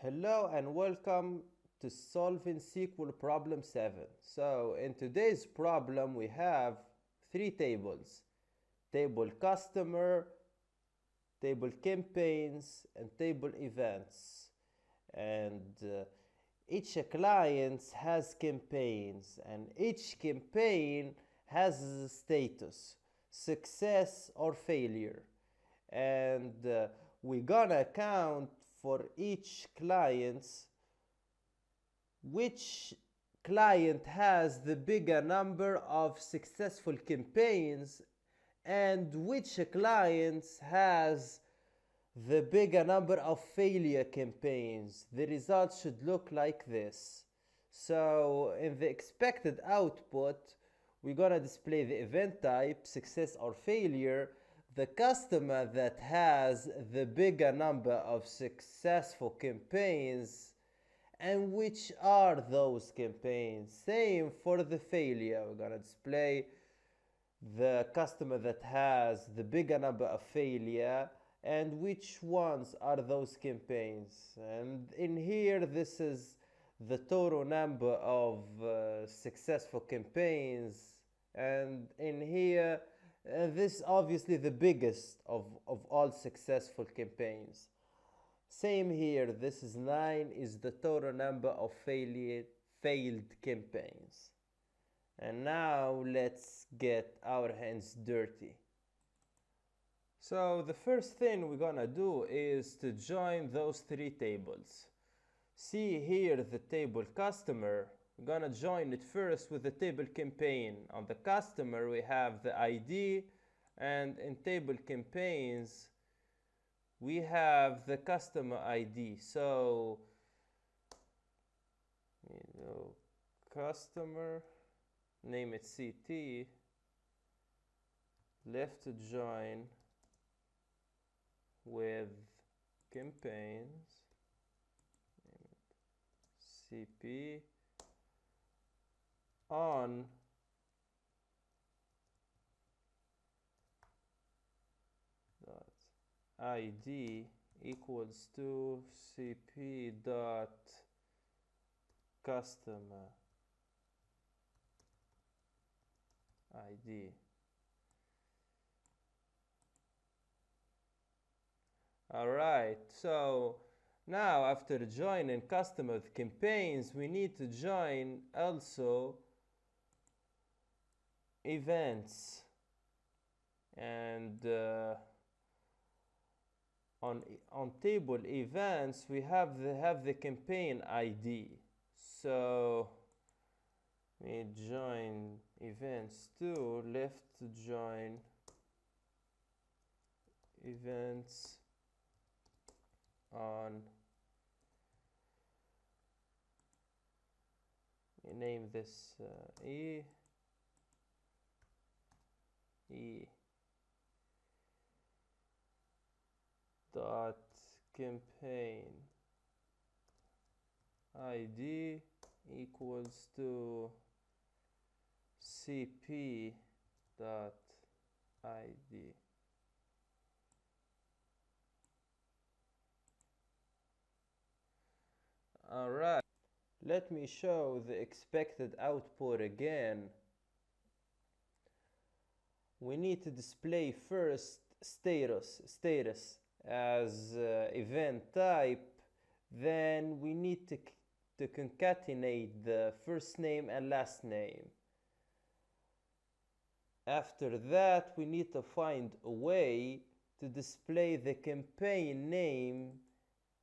Hello and welcome to solving SQL problem 7. So in today's problem we have three tables: table customer, table campaigns, and table events. And each client has campaigns, and each campaign has a status: success or failure. And we're gonna count for each client which client has the bigger number of successful campaigns and which client has the bigger number of failure campaigns. The result should look like this. So in the expected output, we're gonna display the event type, success or failure, the customer that has the bigger number of successful campaigns, and which are those campaigns. Same for the failure. We're gonna display the customer that has the bigger number of failure and which ones are those campaigns. And in here, this is the total number of successful campaigns. And in here, this obviously the biggest of all successful campaigns. Same here, this is 9 is the total number of failed campaigns. And now let's get our hands dirty. So the first thing we're gonna do is to join those three tables. See here the table customer. We're gonna join it first with the table campaign. On the customer we have the ID, and in table campaigns we have the customer ID. So customer, name it CT, left to join with campaigns, CP, on dot ID equals to CP dot customer ID. Alright, so now after joining customer campaigns, we need to join also events. And on table events, we have the campaign ID. So we join events too, left to join events on, name this E dot campaign ID equals to CP dot ID. Alright, let me show the expected output again. We need to display first status as event type. Then we need to concatenate the first name and last name. After that, we need to find a way to display the campaign name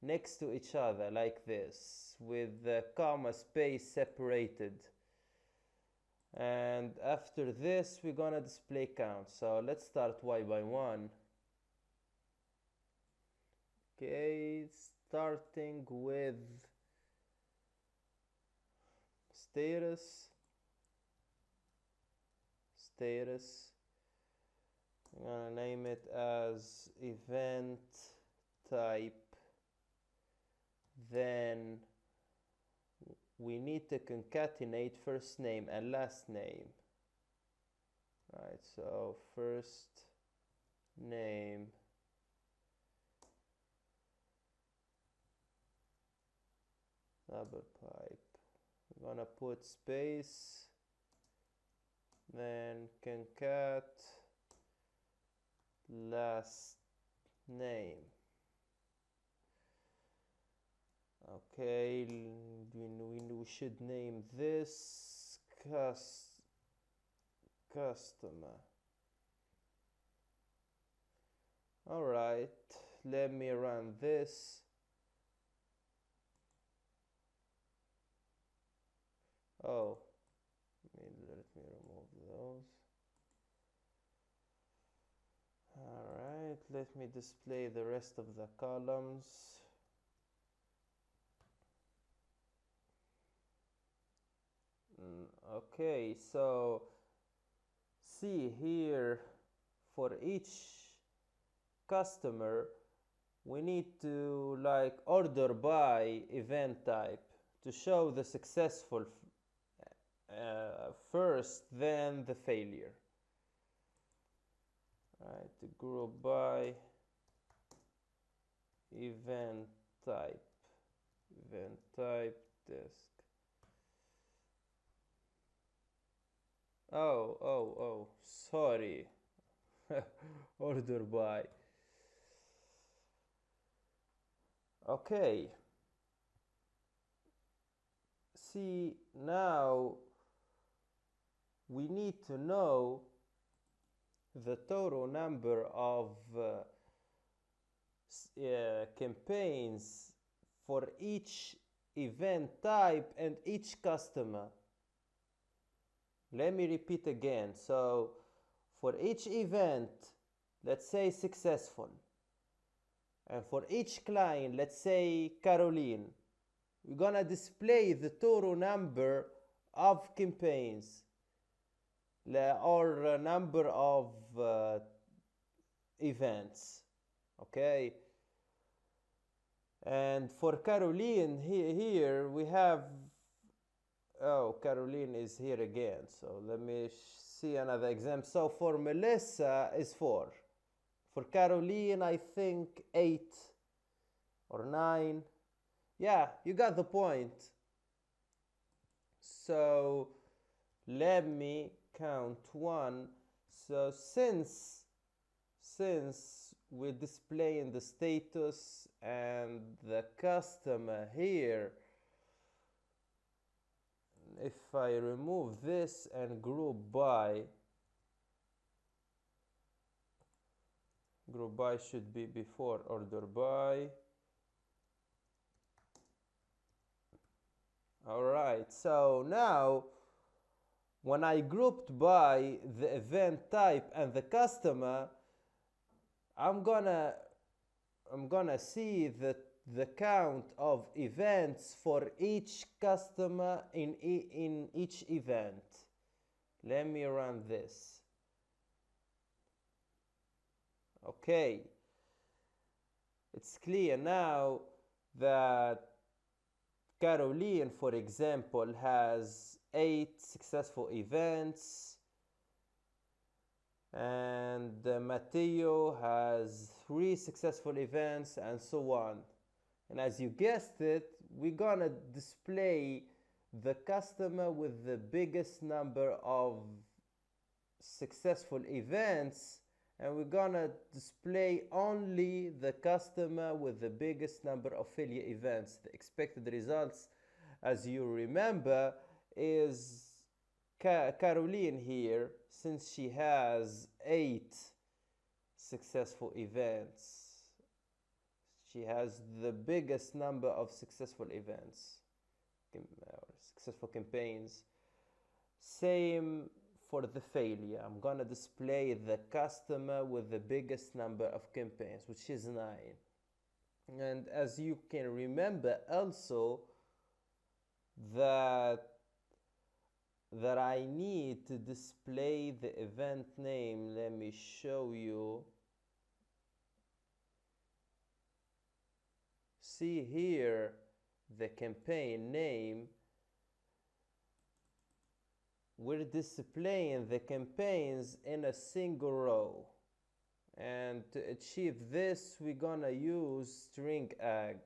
next to each other like this, with the comma space separated. And after this, we're gonna display count. So let's start Y by 1. Okay, starting with status. I'm gonna name it as event type. Then we need to concatenate first name and last name. Right, so first name double pipe. We're gonna put space, then concat last name. Okay, we should name this customer. All right, let me run this. Oh, let me remove those. All right, let me display the rest of the columns. Okay, so see here, for each customer we need to like order by event type to show the successful first, then the failure. Right, to group by event type disk. Oh, sorry. Order by. Okay. See, now we need to know the total number of campaigns for each event type and each customer. Let me repeat again. So for each event, let's say successful, and for each client, let's say Caroline, we're gonna display the total number of campaigns or number of events. Okay, and for Caroline here we have, oh, Caroline is here again, so let me see another example. So for Melissa is 4, for Caroline I think 8 or 9. Yeah, you got the point. So let me count 1. So since we're displaying the status and the customer here, if I remove this and group by should be before order by. All right, so now when I grouped by the event type and the customer, I'm gonna see the count of events for each customer in each event. Let me run this. Okay, it's clear now that Caroline, for example, has 8 successful events, and Matteo has 3 successful events, and so on. And as you guessed it, we're gonna display the customer with the biggest number of successful events, and we're gonna display only the customer with the biggest number of failure events. The expected results, as you remember, is Caroline here, since she has 8 successful events. She has the biggest number of successful events, successful campaigns. Same for the failure. I'm gonna display the customer with the biggest number of campaigns, which is 9. And as you can remember also, that I need to display the event name. Let me show you. See here the campaign name. We're displaying the campaigns in a single row, and to achieve this we're gonna use string ag.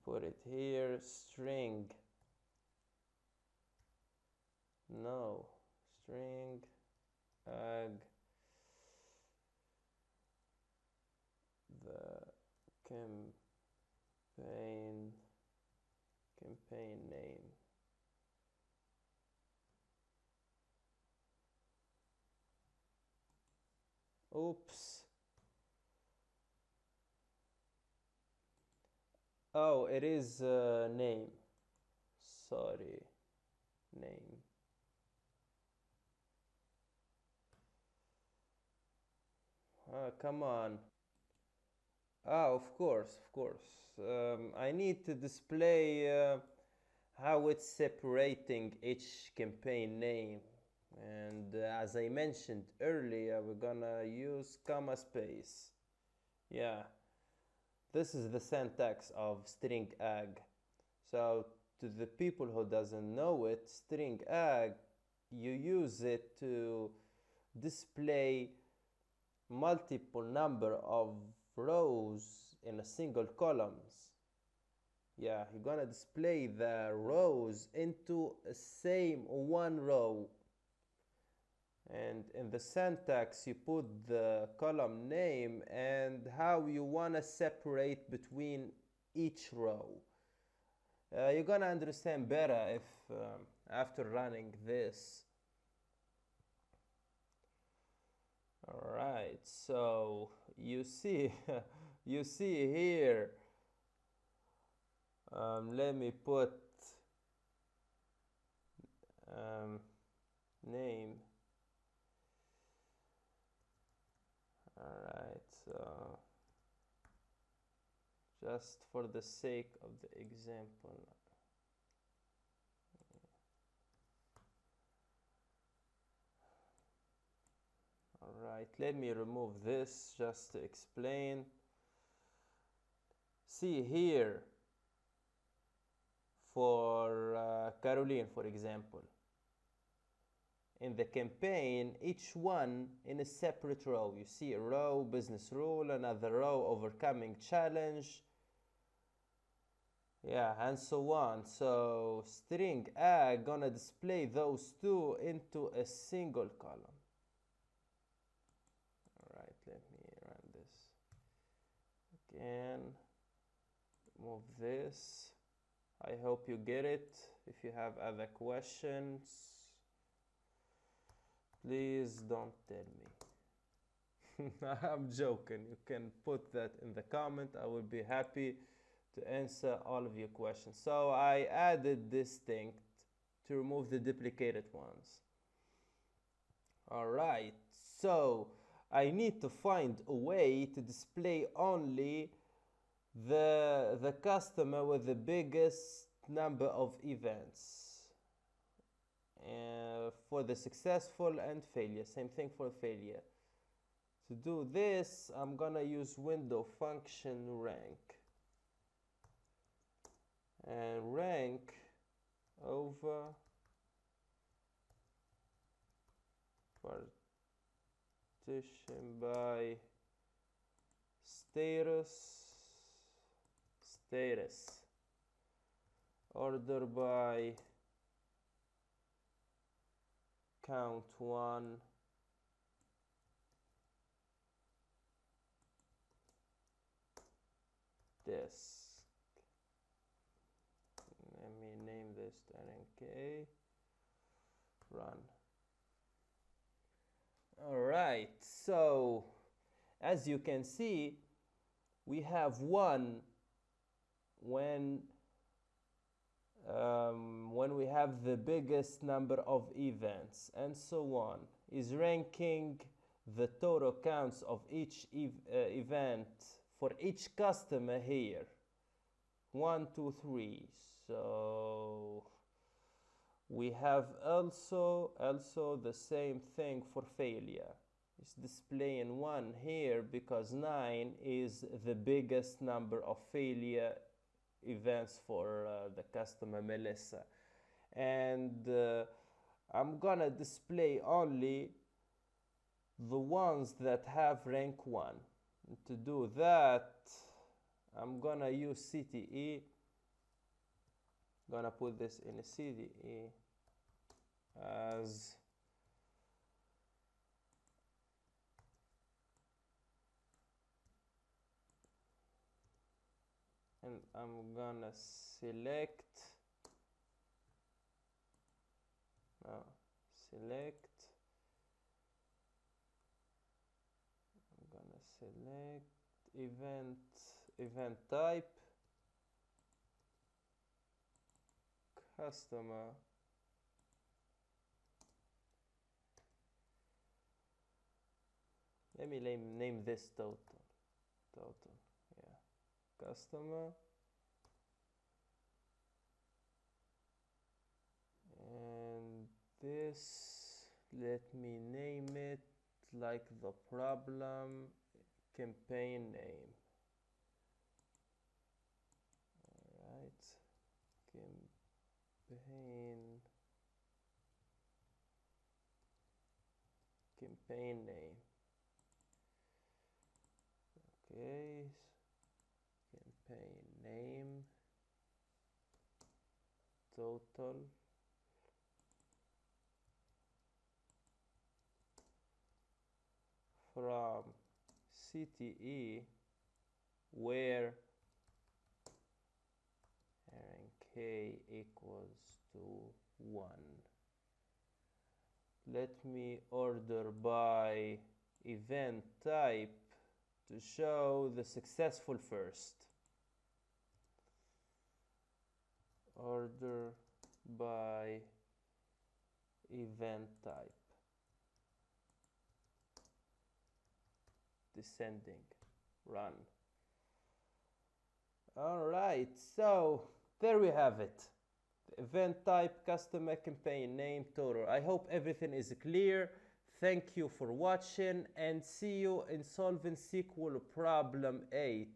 put it here, string, no, string ag the campaign name. Oops. Oh, it is name. Sorry, name. Come on. Ah, of course, of course. I need to display how it's separating each campaign name. And as I mentioned earlier, we're gonna use comma space. Yeah, this is the syntax of string ag. So to the people who doesn't know it, string ag, you use it to display multiple number of rows in a single columns. Yeah, you're gonna display the rows into a same one row, and in the syntax you put the column name and how you want to separate between each row. You're gonna understand better if after running this. All right, so you see you see here, let me put name. All right, so just for the sake of the example, all right, let me remove this just to explain. See here, for Caroline, for example, in the campaign, each one in a separate row. You see a row, business rule, another row, overcoming challenge, yeah, and so on. So string ag gonna display those two into a single column. All right, let me run this again, move this. I hope you get it. If you have other questions, please don't tell me. I'm joking. You can put that in the comment. I will be happy to answer all of your questions. So I added distinct to remove the duplicated ones. All right, so I need to find a way to display only the customer with the biggest number of events for the successful and failure. Same thing for failure. To do this, I'm gonna use window function rank, and rank over partition by status, order by count one, this. Let me name this RNK, run. All right, so as you can see, we have one when we have the biggest number of events, and so on, is ranking the total counts of each event for each customer here, 1, 2, 3. So we have also the same thing for failure. It's displaying 1 here because 9 is the biggest number of failure events for the customer Melissa. And I'm gonna display only the ones that have rank 1. To do that, I'm gonna use CTE Gonna put this in a CDE as and I'm gonna select I'm gonna select event type customer let me name this total yeah, customer, and this let me name it like the problem campaign name. All right, campaign name. Okay, campaign name total from CTE where k equals to 1. Let me order by event type to show the successful first. Order by event type. Descending. Run. All right, so there we have it. The event type, customer, campaign name, total. I hope everything is clear. Thank you for watching and see you in solving SQL problem 8.